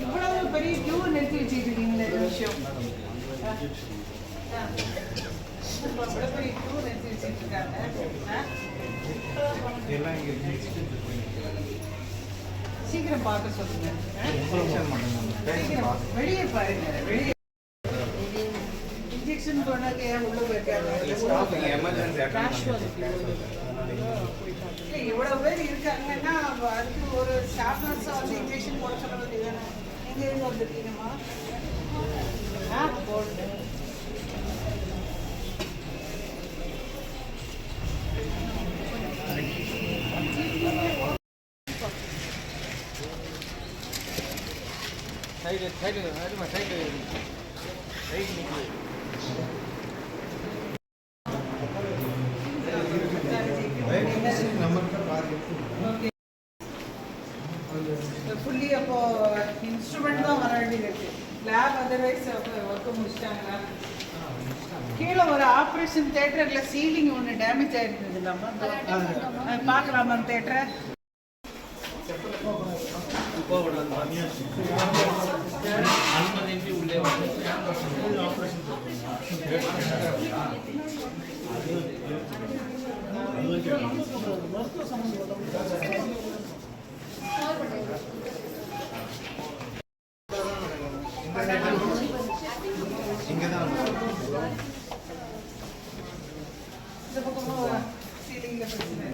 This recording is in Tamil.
இவ்வளவு பெரிய கியூ நிறுத்தி வச்சுக்கிட்டீங்க இந்த விஷயம். இவ்வளவு பெரிய கியூ நிறுத்தி வச்சுட்டு இருக்காங்க. சீக்கிரம் பார்க்க சொல்லுங்க. வெளியே பாருங்க. வெளியே இன்ஜெக்ஷன் போனாக்க உள்ள போயிருக்காங்க. இவ்வளவு பேர் இருக்காங்கன்னா அதுக்கு ஒரு ஸ்டாஃப் நர்ஸா வந்து இன்ஜெக்ஷன் போட சொல்ல வேண்டியது. நீங்க எங்க வந்துருக்கீங்கம்மா? போட்டு side side side side fully அப்போ இன்ஸ்ட்ருமெண்ட் தான் வர வேண்டியது இருக்கு. லேப் அதர்வைஸ் ஒர்க்கு முடிச்சிட்டாங்களா? கீழே ஒரு ஆப்ரேஷன் தேட்டர்ல சீலிங் ஒன்று டேமேஜ் ஆயிருந்தது இல்லாம பார்க்கலாமா தேட்டரை? உள்ளே இந்த பக்கமும் சீலிங்ல பிரச்சனை.